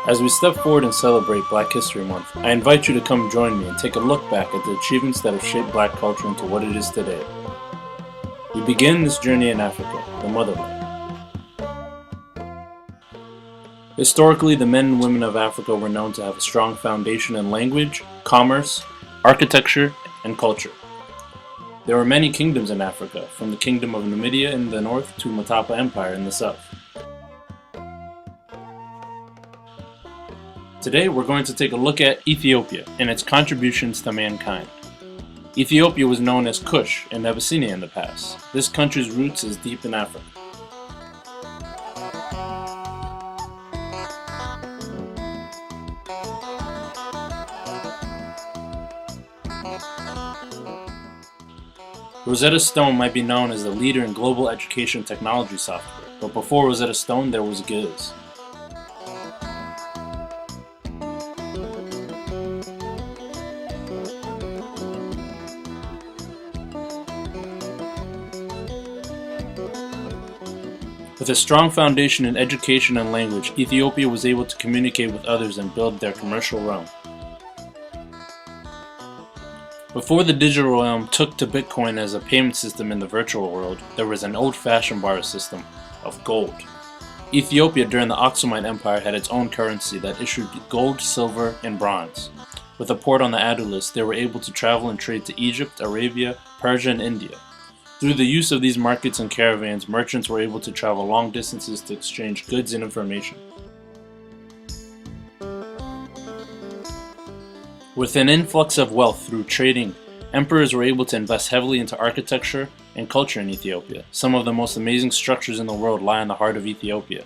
As we step forward and celebrate Black History Month, I invite you to come join me and take a look back at the achievements that have shaped Black culture into what it is today. We begin this journey in Africa, the motherland. Historically, the men and women of Africa were known to have a strong foundation in language, commerce, architecture, and culture. There were many kingdoms in Africa, from the Kingdom of Numidia in the north to Matapa Empire in the south. Today we're going to take a look at Ethiopia and its contributions to mankind. Ethiopia was known as Kush and Abyssinia in the past. This country's roots is deep in Africa. Rosetta Stone might be known as the leader in global education technology software, but before Rosetta Stone there was Giz. With a strong foundation in education and language, Ethiopia was able to communicate with others and build their commercial realm. Before the digital realm took to Bitcoin as a payment system in the virtual world, there was an old-fashioned barter system of gold. Ethiopia during the Aksumite Empire had its own currency that issued gold, silver, and bronze. With a port on the Adulis, they were able to travel and trade to Egypt, Arabia, Persia, and India. Through the use of these markets and caravans, merchants were able to travel long distances to exchange goods and information. With an influx of wealth through trading, emperors were able to invest heavily into architecture and culture in Ethiopia. Some of the most amazing structures in the world lie in the heart of Ethiopia.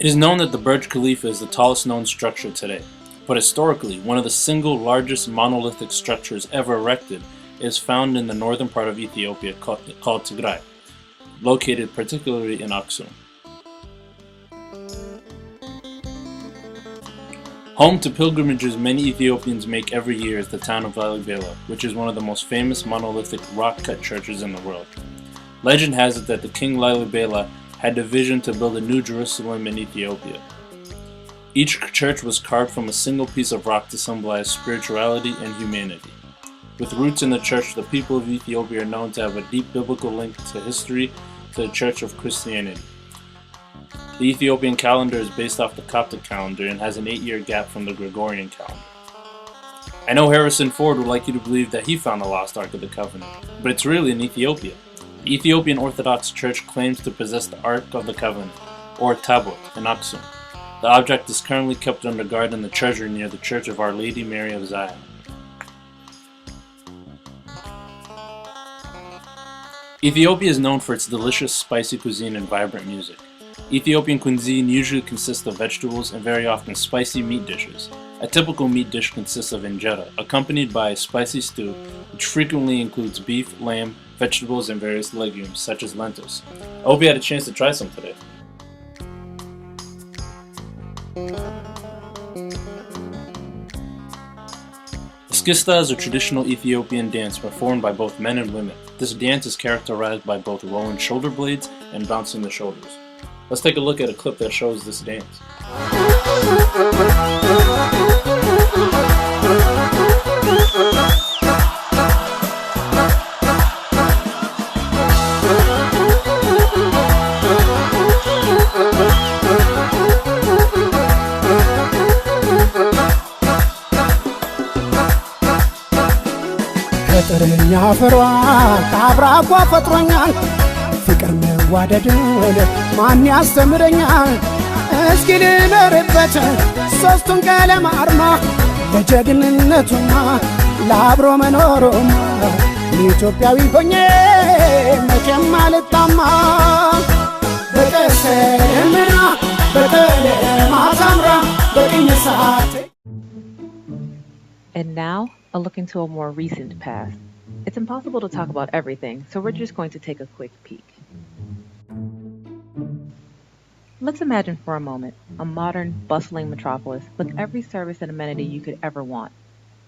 It is known that the Burj Khalifa is the tallest known structure today. But historically, one of the single largest monolithic structures ever erected is found in the northern part of Ethiopia called Tigray, located particularly in Aksum. Home to pilgrimages many Ethiopians make every year is the town of Lalibela, which is one of the most famous monolithic rock-cut churches in the world. Legend has it that the king Lalibela had a vision to build a new Jerusalem in Ethiopia. Each church was carved from a single piece of rock to symbolize spirituality and humanity. With roots in the church, the people of Ethiopia are known to have a deep biblical link to history to the Church of Christianity. The Ethiopian calendar is based off the Coptic calendar and has an 8-year gap from the Gregorian calendar. I know Harrison Ford would like you to believe that he found the lost Ark of the Covenant, but it's really in Ethiopia. The Ethiopian Orthodox Church claims to possess the Ark of the Covenant, or Tabot, in Aksum. The object is currently kept under guard in the treasury near the Church of Our Lady Mary of Zion. Ethiopia is known for its delicious, spicy cuisine and vibrant music. Ethiopian cuisine usually consists of vegetables and very often spicy meat dishes. A typical meat dish consists of injera, accompanied by a spicy stew, which frequently includes beef, lamb, vegetables, and various legumes, such as lentils. I hope you had a chance to try some today. Skista is a traditional Ethiopian dance performed by both men and women. This dance is characterized by both rolling shoulder blades and bouncing the shoulders. Let's take a look at a clip that shows this dance. ከጥርኛ ፍሯ ከአብራኳ ፈጥሮኛል ፍቅር መዋደድን ማን ያስተምረኛል እስኪ ልኖርበት ሶስቱን ቀለም አርማ ለጀግንነቱና ለአብሮ መኖሩማ ኢትዮጵያዊ ሆኜ መቼም አልጣማ በቀሰምና በቀለም አሳምራ በቅኝ ሰዓት. And now, a look into a more recent past. It's impossible to talk about everything, so we're just going to take a quick peek. Let's imagine for a moment a modern, bustling metropolis with every service and amenity you could ever want,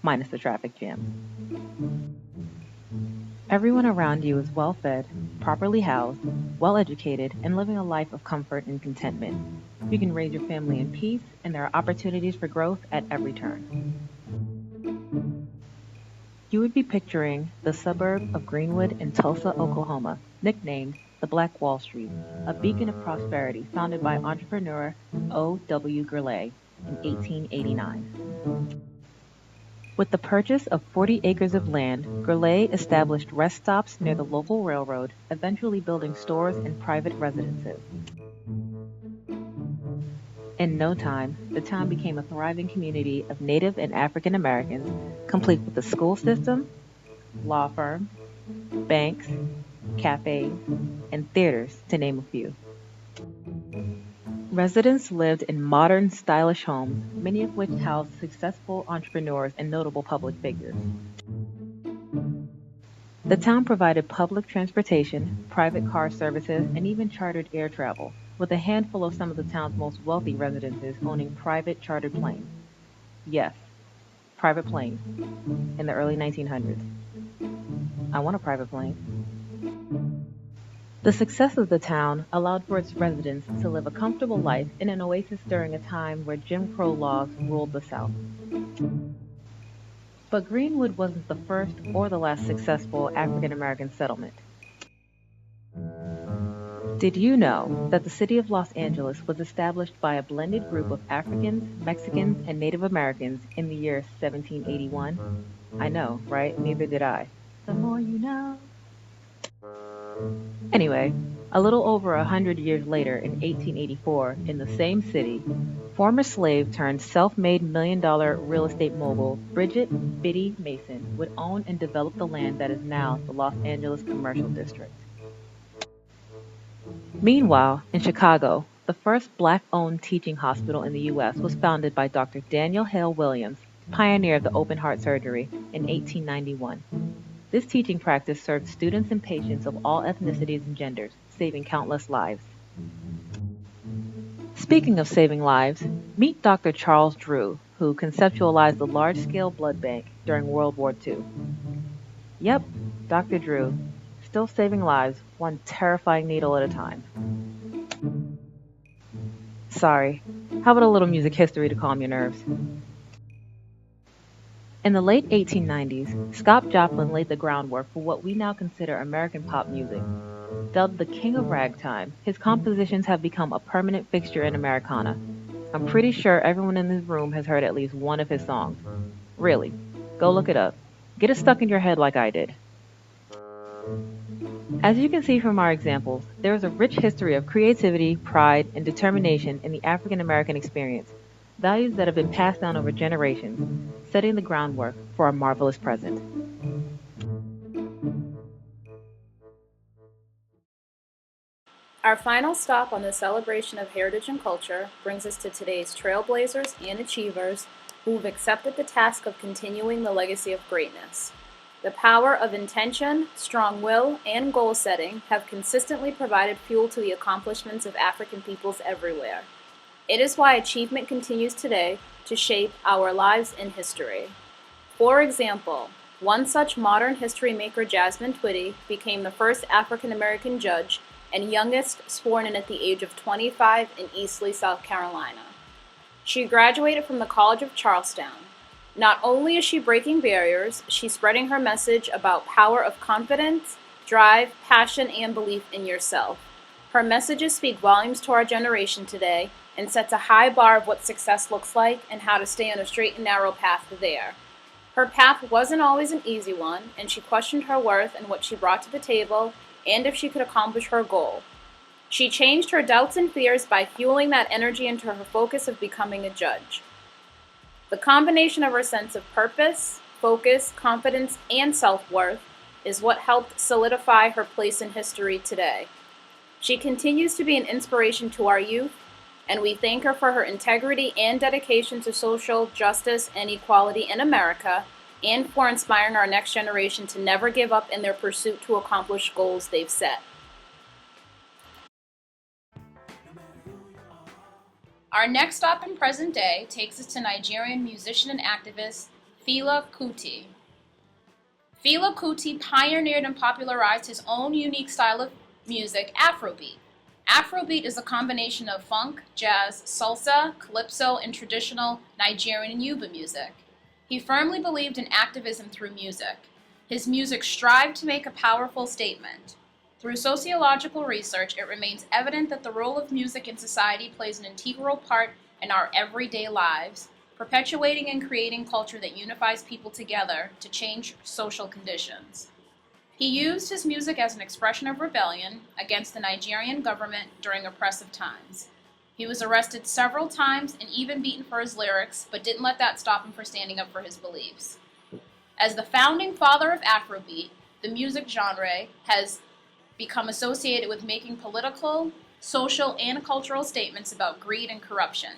minus the traffic jam. Everyone around you is well-fed, properly housed, well educated, and living a life of comfort and contentment. You can raise your family in peace, and there are opportunities for growth at every turn. You would be picturing the suburb of Greenwood in Tulsa, Oklahoma, nicknamed the Black Wall Street, a beacon of prosperity founded by entrepreneur O. W. Gurley in 1889. With the purchase of 40 acres of land, Gurley established rest stops near the local railroad, eventually building stores and private residences. In no time, the town became a thriving community of Native and African Americans, complete with a school system, law firms, banks, cafes, and theaters, to name a few. Residents lived in modern, stylish homes, many of which housed successful entrepreneurs and notable public figures. The town provided public transportation, private car services, and even chartered air travel, with a handful of some of the town's most wealthy residences owning private chartered planes. Yes, private planes, in the early 1900s. I want a private plane. The success of the town allowed for its residents to live a comfortable life in an oasis during a time where Jim Crow laws ruled the South. But Greenwood wasn't the first or the last successful African American settlement. Did you know that the city of Los Angeles was established by a blended group of Africans, Mexicans, and Native Americans in the year 1781? I know, right? Neither did I. The more you know. Anyway, a little over 100 years later, in 1884, in the same city, former slave turned self-made million-dollar real estate mogul Bridget Biddy Mason would own and develop the land that is now the Los Angeles Commercial District. Meanwhile, in Chicago, the first black-owned teaching hospital in the U.S. was founded by Dr. Daniel Hale Williams, pioneer of the open heart surgery, in 1891. This teaching practice served students and patients of all ethnicities and genders, saving countless lives. Speaking of saving lives, meet Dr. Charles Drew, who conceptualized the large-scale blood bank during World War II. Yep, Dr. Drew, still saving lives, one terrifying needle at a time. Sorry, how about a little music history to calm your nerves? In the late 1890s, Scott Joplin laid the groundwork for what we now consider American pop music. Dubbed the King of Ragtime, his compositions have become a permanent fixture in Americana. I'm pretty sure everyone in this room has heard at least one of his songs. Really, go look it up. Get it stuck in your head like I did. As you can see from our examples, there is a rich history of creativity, pride, and determination in the African American experience, values that have been passed down over generations, setting the groundwork for our marvelous present. Our final stop on the celebration of heritage and culture brings us to today's trailblazers and achievers who've accepted the task of continuing the legacy of greatness. The power of intention, strong will, and goal setting have consistently provided fuel to the accomplishments of African peoples everywhere. It is why achievement continues today to shape our lives in history. For example, one such modern history maker, Jasmine Twitty, became the first African American judge and youngest sworn in at the age of 25 in Eastleigh, South Carolina. She graduated from the College of Charlestown. Not only is she breaking barriers, she's spreading her message about power of confidence, drive, passion, and belief in yourself. Her messages speak volumes to our generation today and sets a high bar of what success looks like and how to stay on a straight and narrow path there. Her path wasn't always an easy one, and she questioned her worth and what she brought to the table, and if she could accomplish her goal. She changed her doubts and fears by fueling that energy into her focus of becoming a judge. The combination of her sense of purpose, focus, confidence, and self-worth is what helped solidify her place in history today. She continues to be an inspiration to our youth, and we thank her for her integrity and dedication to social justice and equality in America, and for inspiring our next generation to never give up in their pursuit to accomplish goals they've set. Our next stop in present day takes us to Nigerian musician and activist Fela Kuti. Fela Kuti pioneered and popularized his own unique style of music, Afrobeat. Afrobeat is a combination of funk, jazz, salsa, calypso, and traditional Nigerian and Yoruba music. He firmly believed in activism through music. His music strived to make a powerful statement. Through sociological research, it remains evident that the role of music in society plays an integral part in our everyday lives, perpetuating and creating culture that unifies people together to change social conditions. He used his music as an expression of rebellion against the Nigerian government during oppressive times. He was arrested several times and even beaten for his lyrics, but didn't let that stop him from standing up for his beliefs. As the founding father of Afrobeat, the music genre has become associated with making political, social, and cultural statements about greed and corruption.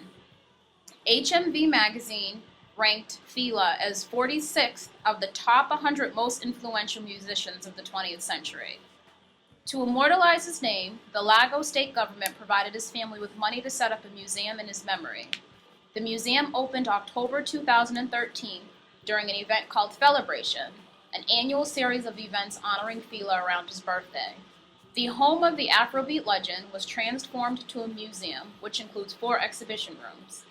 HMV magazine ranked Fela as 46th of the top 100 most influential musicians of the 20th century. To immortalize his name, the Lagos state government provided his family with money to set up a museum in his memory. The museum opened October 2013 during an event called Felabration, an annual series of events honoring Fela around his birthday. The home of the Afrobeat legend was transformed to a museum, which includes 4 exhibition rooms.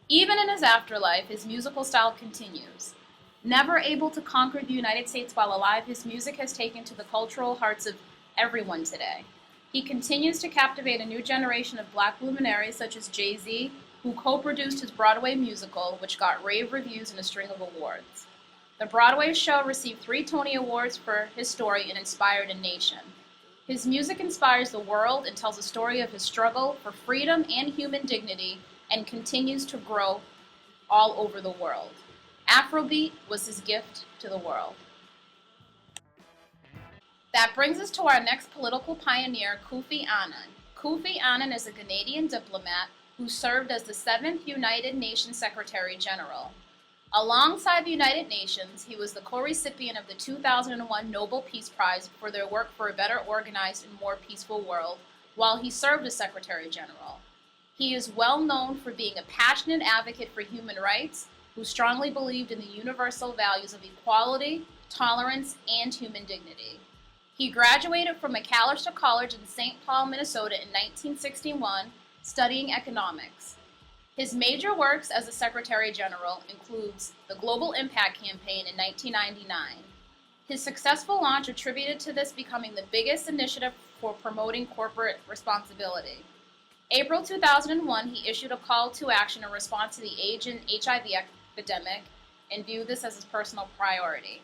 Even in his afterlife, his musical style continues. Never able to conquer the United States while alive, his music has taken to the cultural hearts of everyone today. He continues to captivate a new generation of black luminaries such as Jay-Z, who co-produced his Broadway musical, which got rave reviews and a string of awards. The Broadway show received 3 Tony Awards for his story and inspired a nation. His music inspires the world and tells a story of his struggle for freedom and human dignity, and continues to grow all over the world. Afrobeat was his gift to the world. That brings us to our next political pioneer, Kofi Annan. Kofi Annan is a Canadian diplomat who served as the 7th United Nations Secretary General. Alongside the United Nations, he was the co-recipient of the 2001 Nobel Peace Prize for their work for a better organized and more peaceful world, while he served as Secretary General. He is well known for being a passionate advocate for human rights, who strongly believed in the universal values of equality, tolerance, and human dignity. He graduated from Macalester College in St. Paul, Minnesota in 1961, studying economics. His major works as a Secretary General includes the Global Impact Campaign in 1999. His successful launch attributed to this becoming the biggest initiative for promoting corporate responsibility. April 2001, he issued a call to action in response to the AIDS and HIV epidemic and viewed this as his personal priority.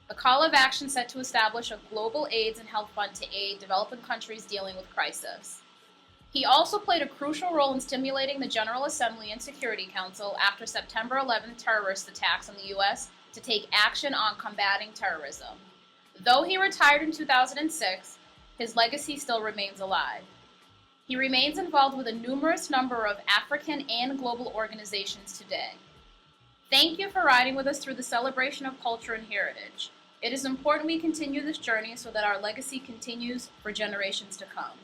The call of action set to establish a global AIDS and health fund to aid developing countries dealing with crisis. He also played a crucial role in stimulating the General Assembly and Security Council after September 11 terrorist attacks on the U.S. to take action on combating terrorism. Though he retired in 2006, his legacy still remains alive. He remains involved with a numerous number of African and global organizations today. Thank you for riding with us through the celebration of culture and heritage. It is important we continue this journey so that our legacy continues for generations to come.